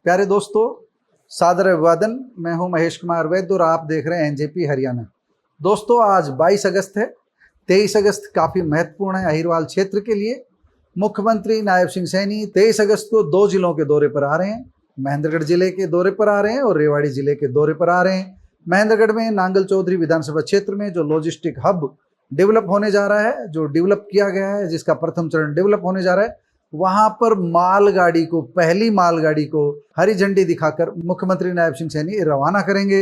प्यारे दोस्तों, सादर अभिवादन। मैं हूं महेश कुमार वैद्य और आप देख रहे हैं एनजेपी हरियाणा। दोस्तों, आज 22 अगस्त है। 23 अगस्त काफ़ी महत्वपूर्ण है अहिरवाल क्षेत्र के लिए। मुख्यमंत्री नायब सिंह सैनी 23 अगस्त को 2 जिलों के दौरे पर आ रहे हैं। महेंद्रगढ़ जिले के दौरे पर आ रहे हैं और रेवाड़ी जिले के दौरे पर आ रहे हैं। महेंद्रगढ़ में नांगल चौधरी विधानसभा क्षेत्र में जो लॉजिस्टिक हब डेवलप होने जा रहा है, जो डेवलप किया गया है, जिसका प्रथम चरण डेवलप होने जा रहा है, वहां पर मालगाड़ी को, पहली मालगाड़ी को हरी झंडी दिखाकर मुख्यमंत्री नायब सिंह सैनी रवाना करेंगे।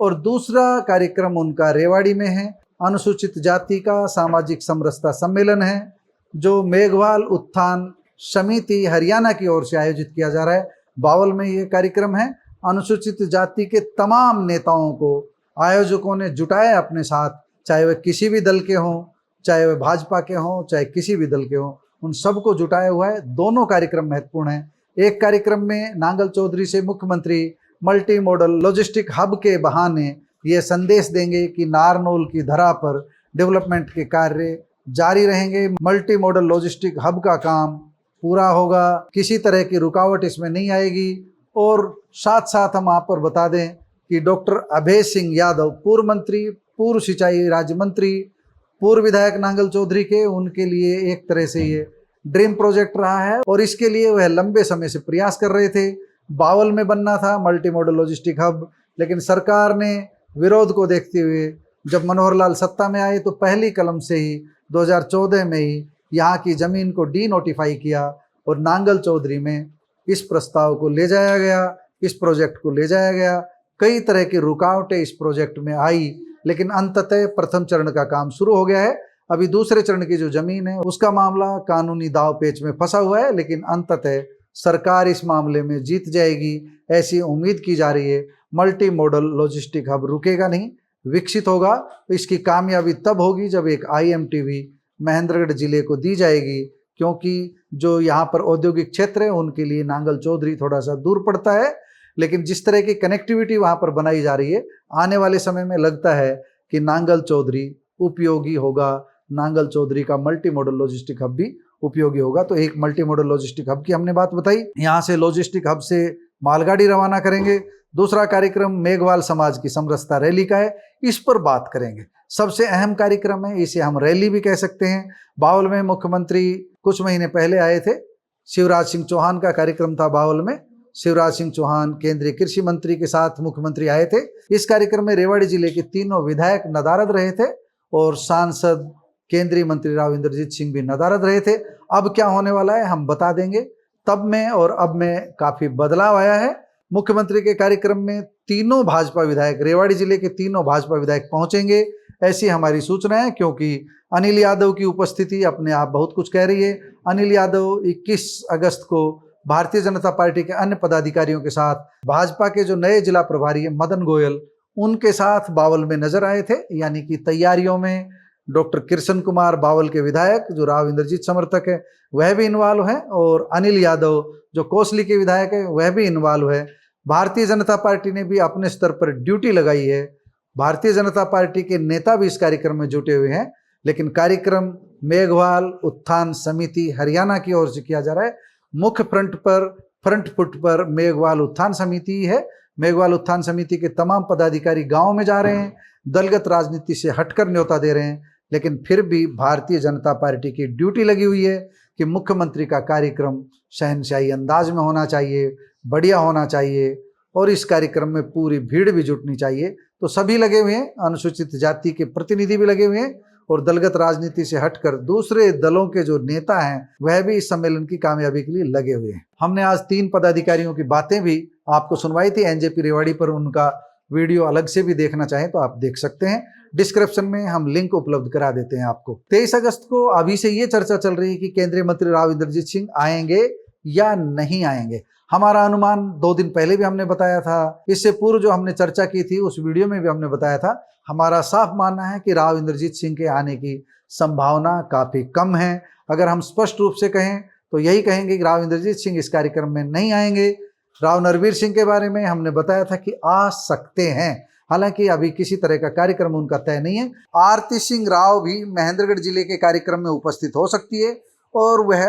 और दूसरा कार्यक्रम उनका रेवाड़ी में है। अनुसूचित जाति का सामाजिक समरसता सम्मेलन है जो मेघवाल उत्थान समिति हरियाणा की ओर से आयोजित किया जा रहा है। बावल में ये कार्यक्रम है। अनुसूचित जाति के तमाम नेताओं को आयोजकों ने जुटाया अपने साथ, चाहे वे किसी भी दल के हों, चाहे वे भाजपा के हों, चाहे किसी भी दल के हों, उन सबको जुटाया हुआ है। दोनों कार्यक्रम महत्वपूर्ण हैं। एक कार्यक्रम में नांगल चौधरी से मुख्यमंत्री मल्टी मॉडल लॉजिस्टिक हब के बहाने ये संदेश देंगे कि नारनौल की धरा पर डेवलपमेंट के कार्य जारी रहेंगे। मल्टी मॉडल लॉजिस्टिक हब का काम पूरा होगा, किसी तरह की रुकावट इसमें नहीं आएगी। और साथ साथ हम आप पर बता दें कि डॉक्टर अभय सिंह यादव, पूर्व मंत्री, पूर्व सिंचाई राज्य मंत्री, पूर्व विधायक नांगल चौधरी के, उनके लिए एक तरह से ये ड्रीम प्रोजेक्ट रहा है और इसके लिए वह लंबे समय से प्रयास कर रहे थे। बावल में बनना था मल्टी मॉडल लॉजिस्टिक हब, लेकिन सरकार ने विरोध को देखते हुए जब मनोहर लाल सत्ता में आए तो पहली कलम से ही 2014 में ही यहाँ की ज़मीन को डी नोटिफाई किया और नांगल चौधरी में इस प्रस्ताव को ले जाया गया, इस प्रोजेक्ट को ले जाया गया। कई तरह की रुकावटें इस प्रोजेक्ट में आई, लेकिन अंततः प्रथम चरण का काम शुरू हो गया है। अभी दूसरे चरण की जो जमीन है उसका मामला कानूनी दाव पेच में फंसा हुआ है, लेकिन अंततः सरकार इस मामले में जीत जाएगी, ऐसी उम्मीद की जा रही है। मल्टी मॉडल लॉजिस्टिक हब रुकेगा नहीं, विकसित होगा। तो इसकी कामयाबी तब होगी जब एक IMTV महेंद्रगढ़ जिले को दी जाएगी, क्योंकि जो यहाँ पर औद्योगिक क्षेत्र है उनके लिए नांगल चौधरी थोड़ा सा दूर पड़ता है, लेकिन जिस तरह की कनेक्टिविटी वहाँ पर बनाई जा रही है, आने वाले समय में लगता है कि नांगल चौधरी उपयोगी होगा। नांगल चौधरी का मल्टी मॉडल लॉजिस्टिक हब भी उपयोगी होगा। तो एक मल्टी मॉडल लॉजिस्टिक हब की हमने बात बताई। यहाँ से लॉजिस्टिक हब से मालगाड़ी रवाना करेंगे। दूसरा कार्यक्रम मेघवाल समाज की समरसता रैली का है, इस पर बात करेंगे। सबसे अहम कार्यक्रम है, इसे हम रैली भी कह सकते हैं। बावल में मुख्यमंत्री कुछ महीने पहले आए थे, शिवराज सिंह चौहान का कार्यक्रम था बावल में। शिवराज सिंह चौहान केंद्रीय कृषि मंत्री के साथ मुख्यमंत्री आए थे। इस कार्यक्रम में रेवाड़ी जिले के तीनों विधायक नदारद रहे थे और सांसद केंद्रीय मंत्री राव इंद्रजीत सिंह भी नदारद रहे थे। अब क्या होने वाला है हम बता देंगे। तब में और अब में काफी बदलाव आया है। मुख्यमंत्री के कार्यक्रम में तीनों भाजपा विधायक, रेवाड़ी जिले के तीनों भाजपा विधायक पहुंचेंगे, ऐसी हमारी सूचना है, क्योंकि अनिल यादव की उपस्थिति अपने आप बहुत कुछ कह रही है। अनिल यादव 21 अगस्त को भारतीय जनता पार्टी के अन्य पदाधिकारियों के साथ भाजपा के जो नए जिला प्रभारी है मदन गोयल, उनके साथ बावल में नजर आए थे। यानी कि तैयारियों में डॉक्टर कृष्ण कुमार बावल के विधायक जो राव इंद्रजीत समर्थक है वह भी इन्वॉल्व है, और अनिल यादव जो कोसली के विधायक है वह भी इन्वॉल्व है। भारतीय जनता पार्टी ने भी अपने स्तर पर ड्यूटी लगाई है। भारतीय जनता पार्टी के नेता भी इस कार्यक्रम में जुटे हुए हैं, लेकिन कार्यक्रम मेघवाल उत्थान समिति हरियाणा की ओर से किया जा रहा है। मुख्य फ्रंट फुट पर मेघवाल उत्थान समिति है। मेघवाल उत्थान समिति के तमाम पदाधिकारी गांव में जा रहे हैं, दलगत राजनीति से हटकर न्योता दे रहे हैं, लेकिन फिर भी भारतीय जनता पार्टी की ड्यूटी लगी हुई है कि मुख्यमंत्री का कार्यक्रम शहनशाही अंदाज में होना चाहिए, बढ़िया होना चाहिए, और इस कार्यक्रम में पूरी भीड़ भी जुटनी चाहिए। तो सभी लगे हुए हैं, अनुसूचित जाति के प्रतिनिधि भी लगे हुए हैं, और दलगत राजनीति से हटकर दूसरे दलों के जो नेता हैं वह भी इस सम्मेलन की कामयाबी के लिए लगे हुए हैं। हमने आज 3 पदाधिकारियों की बातें भी आपको सुनवाई थी एनजेपी रेवाड़ी पर। उनका वीडियो अलग से भी देखना चाहें तो आप देख सकते हैं, डिस्क्रिप्शन में हम लिंक उपलब्ध करा देते हैं आपको। 23 अगस्त को अभी से ये चर्चा चल रही है कि केंद्रीय मंत्री राव इंद्रजीत सिंह आएंगे या नहीं आएंगे। हमारा अनुमान 2 दिन पहले भी हमने बताया था, इससे पूर्व जो हमने चर्चा की थी उस वीडियो में भी हमने बताया था। हमारा साफ मानना है कि राव इंद्रजीत सिंह के आने की संभावना काफ़ी कम है। अगर हम स्पष्ट रूप से कहें तो यही कहेंगे कि राव इंद्रजीत सिंह इस कार्यक्रम में नहीं आएंगे। राव नरवीर सिंह के बारे में हमने बताया था कि आ सकते हैं, हालांकि अभी किसी तरह का कार्यक्रम उनका तय नहीं है। आरती सिंह राव भी महेंद्रगढ़ जिले के कार्यक्रम में उपस्थित हो सकती है और वह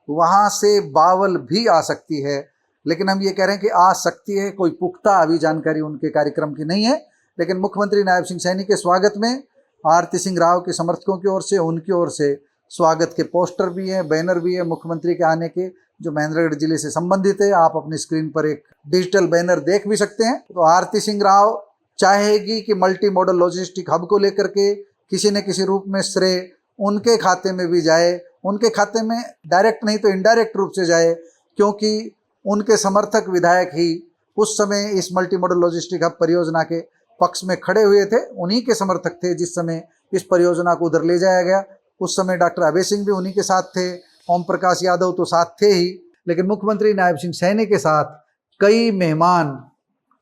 वहां से बावल भी आ सकती है, लेकिन हम ये कह रहे हैं कि आ सकती है, कोई पुख्ता अभी जानकारी उनके कार्यक्रम की नहीं है। लेकिन मुख्यमंत्री नायब सिंह सैनी के स्वागत में आरती सिंह राव के समर्थकों की ओर से, उनकी ओर से स्वागत के पोस्टर भी हैं, बैनर भी है मुख्यमंत्री के आने के, जो महेंद्रगढ़ जिले से संबंधित है। आप अपनी स्क्रीन पर एक डिजिटल बैनर देख भी सकते हैं। तो आरती सिंह राव चाहेगी कि मल्टी मॉडल लॉजिस्टिक हब को लेकर के किसी न किसी रूप में श्रेय उनके खाते में भी जाए, उनके खाते में डायरेक्ट नहीं तो इनडायरेक्ट रूप से जाए, क्योंकि उनके समर्थक विधायक ही उस समय इस मल्टी मॉडल लॉजिस्टिक हब परियोजना के पक्ष में खड़े हुए थे, उन्हीं के समर्थक थे जिस समय इस परियोजना को उधर ले जाया गया। उस समय डॉक्टर अभय सिंह भी उन्हीं के साथ थे, ओम प्रकाश यादव तो साथ थे ही, लेकिन मुख्यमंत्री नायब सिंह सैनी के साथ कई मेहमान,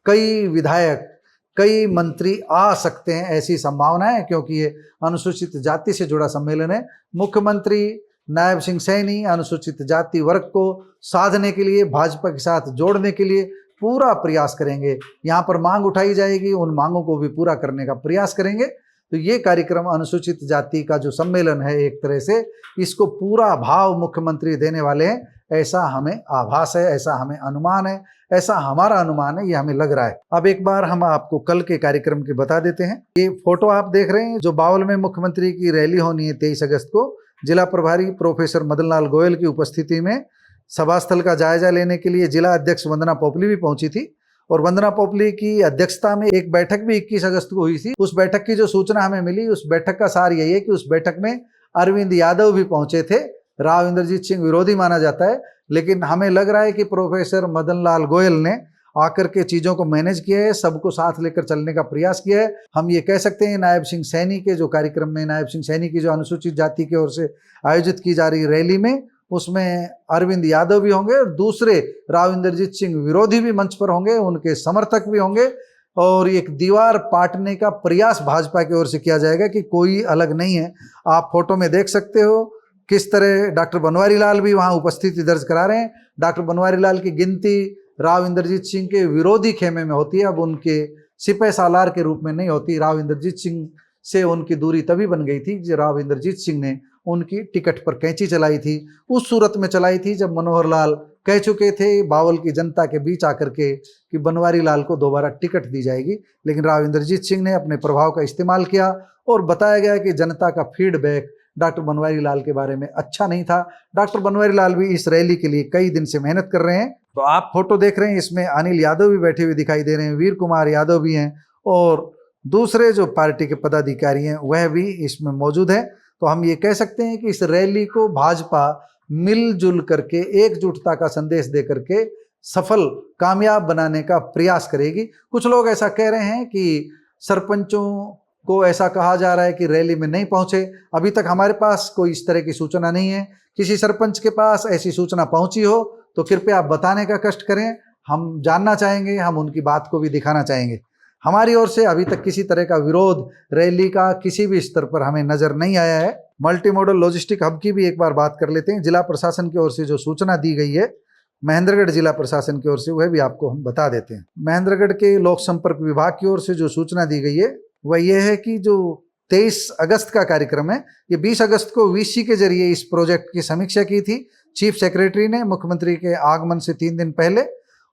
कई विधायक, कई मंत्री आ सकते हैं, ऐसी संभावना है, क्योंकि ये अनुसूचित जाति से जुड़ा सम्मेलन है। मुख्यमंत्री नायब सिंह सैनी अनुसूचित जाति वर्ग को साधने के लिए, भाजपा के साथ जोड़ने के लिए पूरा प्रयास करेंगे। यहाँ पर मांग उठाई जाएगी, उन मांगों को भी पूरा करने का प्रयास करेंगे। तो ये कार्यक्रम अनुसूचित जाति का जो सम्मेलन है, एक तरह से इसको पूरा भाव मुख्यमंत्री देने वाले हैं, ऐसा हमें आभास है, ऐसा हमें अनुमान है, ऐसा हमारा अनुमान है, ये हमें लग रहा है। अब एक बार हम आपको कल के कार्यक्रम के बता देते हैं। ये फोटो आप देख रहे हैं, जो बावल में मुख्यमंत्री की रैली होनी है 23 अगस्त को, जिला प्रभारी प्रोफेसर मदन लाल गोयल की उपस्थिति में सभा स्थल का जायजा लेने के लिए जिला अध्यक्ष वंदना पोपली भी पहुंची थी, और वंदना पोपली की अध्यक्षता में एक बैठक भी 21 अगस्त को हुई थी। उस बैठक की जो सूचना हमें मिली, उस बैठक का सार यही है कि उस बैठक में अरविंद यादव भी पहुंचे थे। राव इंद्रजीत सिंह विरोधी माना जाता है, लेकिन हमें लग रहा है कि प्रोफेसर मदन लाल गोयल ने आकर के चीज़ों को मैनेज किया है, सबको साथ लेकर चलने का प्रयास किया है। हम ये कह सकते हैं नायब सिंह सैनी के जो कार्यक्रम में, नायब सिंह सैनी की जो अनुसूचित जाति की ओर से आयोजित की जा रही रैली में, उसमें अरविंद यादव भी होंगे और दूसरे राव इंद्रजीत सिंह विरोधी भी मंच पर होंगे, उनके समर्थक भी होंगे, और एक दीवार पाटने का प्रयास भाजपा की ओर से किया जाएगा कि कोई अलग नहीं है। आप फोटो में देख सकते हो किस तरह डॉक्टर बनवारी लाल भी वहाँ उपस्थिति दर्ज करा रहे हैं। डॉक्टर बनवारी लाल की गिनती राव इंद्रजीत सिंह के विरोधी खेमे में होती है, अब उनके सिपह सालार के रूप में नहीं होती। राव इंद्रजीत सिंह से उनकी दूरी तभी बन गई थी जब राव इंद्रजीत सिंह ने उनकी टिकट पर कैंची चलाई थी। उस सूरत में चलाई थी जब मनोहर लाल कह चुके थे बावल की जनता के बीच आकर के कि बनवारी लाल को दोबारा टिकट दी जाएगी, लेकिन राव इंद्रजीत सिंह ने अपने प्रभाव का इस्तेमाल किया और बताया गया कि जनता का फीडबैक डॉक्टर बनवारी लाल के बारे में अच्छा नहीं था। डॉक्टर बनवारी लाल भी इस रैली के लिए कई दिन से मेहनत कर रहे हैं। तो आप फोटो देख रहे हैं, इसमें अनिल यादव भी बैठे हुए दिखाई दे रहे हैं, वीर कुमार यादव भी हैं, और दूसरे जो पार्टी के पदाधिकारी हैं वह भी इसमें मौजूद है। तो हम ये कह सकते हैं कि इस रैली को भाजपा मिलजुल करके एकजुटता का संदेश दे करके सफल, कामयाब बनाने का प्रयास करेगी। कुछ लोग ऐसा कह रहे हैं कि सरपंचों को ऐसा कहा जा रहा है कि रैली में नहीं पहुंचे। अभी तक हमारे पास कोई इस तरह की सूचना नहीं है। किसी सरपंच के पास ऐसी सूचना पहुंची हो तो कृपया आप बताने का कष्ट करें, हम जानना चाहेंगे, हम उनकी बात को भी दिखाना चाहेंगे। हमारी ओर से अभी तक किसी तरह का विरोध रैली का किसी भी स्तर पर हमें नजर नहीं आया है। मल्टी मॉडल लॉजिस्टिक हब की भी एक बार बात कर लेते हैं। जिला प्रशासन की ओर से जो सूचना दी गई है, महेंद्रगढ़ जिला प्रशासन की ओर से, वह भी आपको हम बता देते हैं। महेंद्रगढ़ के लोक संपर्क विभाग की ओर से जो सूचना दी गई है वह यह है कि जो 23 अगस्त का कार्यक्रम है, ये 20 अगस्त को वीसी के जरिए इस प्रोजेक्ट की समीक्षा की थी चीफ सेक्रेटरी ने मुख्यमंत्री के आगमन से 3 दिन पहले।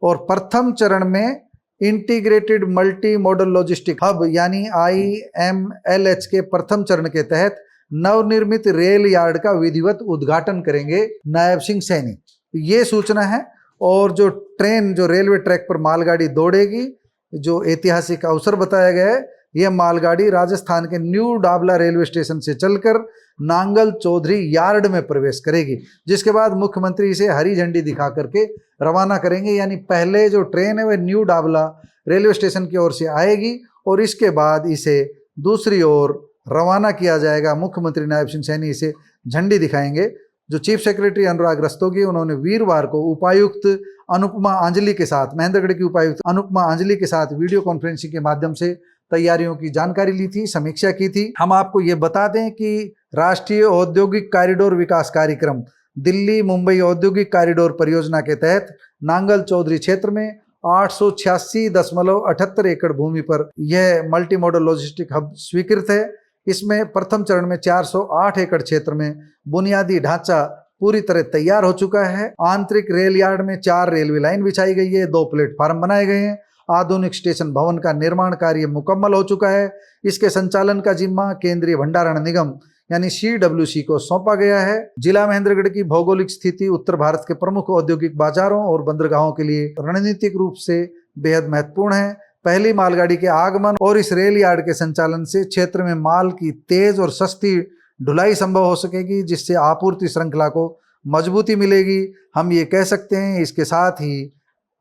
और प्रथम चरण में integrated multi modal logistic hub यानी IMLH के प्रथम चरण के तहत नवनिर्मित रेल यार्ड का विधिवत उद्घाटन करेंगे नायब सिंह सैनी। ये सूचना है। और जो ट्रेन, जो रेलवे ट्रैक पर मालगाड़ी दौड़ेगी, जो ऐतिहासिक अवसर बताया गया है, यह मालगाड़ी राजस्थान के न्यू डाबला रेलवे स्टेशन से चलकर नांगल चौधरी यार्ड में प्रवेश करेगी, जिसके बाद मुख्यमंत्री इसे हरी झंडी दिखा करके रवाना करेंगे। यानी पहले जो ट्रेन है वह न्यू डाबला रेलवे स्टेशन की ओर से आएगी और इसके बाद इसे दूसरी ओर रवाना किया जाएगा। मुख्यमंत्री नायब सिंह सैनी इसे झंडी दिखाएंगे। जो चीफ सेक्रेटरी अनुराग रस्तोगी, उन्होंने वीरवार को उपायुक्त अनुपमा अंजलि के साथ, महेंद्रगढ़ की उपायुक्त अनुपमा अंजलि के साथ वीडियो कॉन्फ्रेंसिंग के माध्यम से तैयारियों की जानकारी ली थी, समीक्षा की थी। हम आपको ये बता दें कि राष्ट्रीय औद्योगिक कॉरिडोर विकास कार्यक्रम दिल्ली मुंबई औद्योगिक कॉरिडोर परियोजना के तहत नांगल चौधरी क्षेत्र में 886.78 एकड़ भूमि पर यह मल्टी मॉडल लॉजिस्टिक हब स्वीकृत है। इसमें प्रथम चरण में 408 एकड़ क्षेत्र में बुनियादी ढांचा पूरी तरह तैयार हो चुका है। आंतरिक रेल यार्ड में 4 रेलवे लाइन बिछाई गई है, 2 प्लेटफार्म बनाए गए हैं। आधुनिक स्टेशन भवन का निर्माण कार्य मुकम्मल हो चुका है। इसके संचालन का जिम्मा केंद्रीय भंडारण निगम यानी CWC को सौंपा गया है। जिला महेंद्रगढ़ की भौगोलिक स्थिति उत्तर भारत के प्रमुख औद्योगिक बाजारों और बंदरगाहों के लिए रणनीतिक रूप से बेहद महत्वपूर्ण है। पहली मालगाड़ी के आगमन और इस रेल यार्ड के संचालन से क्षेत्र में माल की तेज और सस्ती ढुलाई संभव हो सकेगी, जिससे आपूर्ति श्रृंखला को मजबूती मिलेगी। हम ये कह सकते हैं इसके साथ ही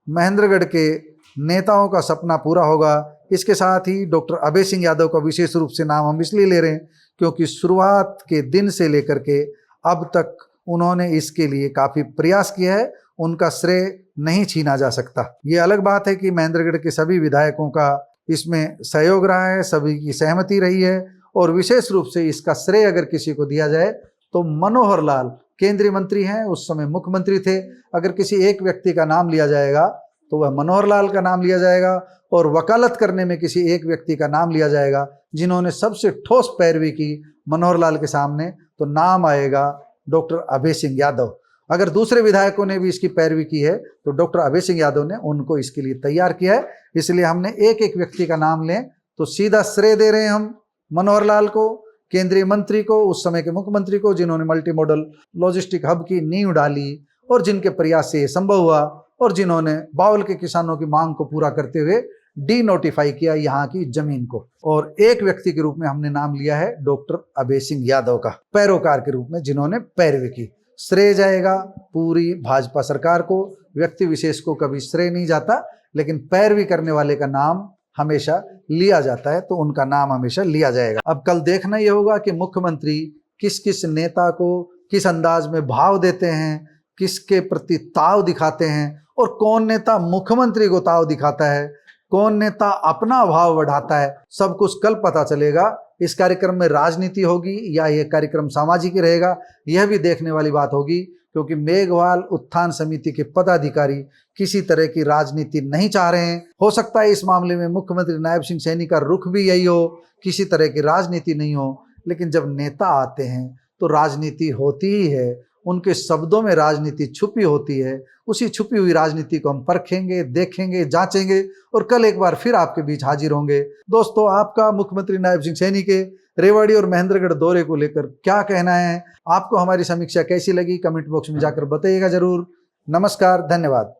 महेंद्रगढ़ के नेताओं का सपना पूरा होगा। इसके साथ ही डॉक्टर अभय सिंह यादव का विशेष रूप से नाम हम इसलिए ले रहे हैं क्योंकि शुरुआत के दिन से लेकर के अब तक उन्होंने इसके लिए काफ़ी प्रयास किया है। उनका श्रेय नहीं छीना जा सकता। ये अलग बात है कि महेंद्रगढ़ के सभी विधायकों का इसमें सहयोग रहा है, सभी की सहमति रही है और विशेष रूप से इसका श्रेय अगर किसी को दिया जाए तो मनोहर लाल केंद्रीय मंत्री हैं, उस समय मुख्यमंत्री थे। अगर किसी एक व्यक्ति का नाम लिया जाएगा तो वह मनोहर लाल का नाम लिया जाएगा और वकालत करने में किसी एक व्यक्ति का नाम लिया जाएगा जिन्होंने सबसे ठोस पैरवी की मनोहर लाल के सामने, तो नाम आएगा डॉक्टर अभय सिंह यादव। अगर दूसरे विधायकों ने भी इसकी पैरवी की है तो डॉक्टर अभय सिंह यादव ने उनको इसके लिए तैयार किया है। इसलिए हमने एक एक व्यक्ति का नाम लें तो सीधा श्रेय दे रहे हैं हम मनोहर लाल को, केंद्रीय मंत्री को, उस समय के मुख्यमंत्री को, जिन्होंने मल्टी मॉडल लॉजिस्टिक हब की नींव डाली और जिनके प्रयास से ये संभव हुआ और जिन्होंने बावल के किसानों की मांग को पूरा करते हुए डी-नोटिफाई किया यहाँ की जमीन को। और एक व्यक्ति के रूप में हमने नाम लिया है डॉक्टर अभय सिंह यादव का, पैरोकार के रूप में जिन्होंने पैरवी की। श्रेय जाएगा पूरी भाजपा सरकार को, व्यक्ति विशेष को कभी श्रेय नहीं जाता, लेकिन पैरवी करने वाले का नाम हमेशा लिया जाता है, तो उनका नाम हमेशा लिया जाएगा। अब कल देखना यह होगा कि मुख्यमंत्री किस किस नेता को किस अंदाज में भाव देते हैं, किसके प्रति ताव दिखाते हैं और कौन नेता मुख्यमंत्री को ताव दिखाता है, कौन नेता अपना भाव बढ़ाता है, सब कुछ कल पता चलेगा। इस कार्यक्रम में राजनीति होगी या यह कार्यक्रम सामाजिक ही रहेगा, यह भी देखने वाली बात होगी, क्योंकि मेघवाल उत्थान समिति के पदाधिकारी किसी तरह की राजनीति नहीं चाह रहे हैं। हो सकता है इस मामले में मुख्यमंत्री नायब सिंह सैनी का रुख भी यही हो, किसी तरह की राजनीति नहीं हो, लेकिन जब नेता आते हैं तो राजनीति होती ही है। उनके शब्दों में राजनीति छुपी होती है। उसी छुपी हुई राजनीति को हम परखेंगे, देखेंगे, जांचेंगे और कल एक बार फिर आपके बीच हाजिर होंगे। दोस्तों, आपका मुख्यमंत्री नायब सिंह सैनी के रेवाड़ी और महेंद्रगढ़ दौरे को लेकर क्या कहना है? आपको हमारी समीक्षा कैसी लगी? कमेंट बॉक्स में जाकर बताइएगा जरूर। नमस्कार, धन्यवाद।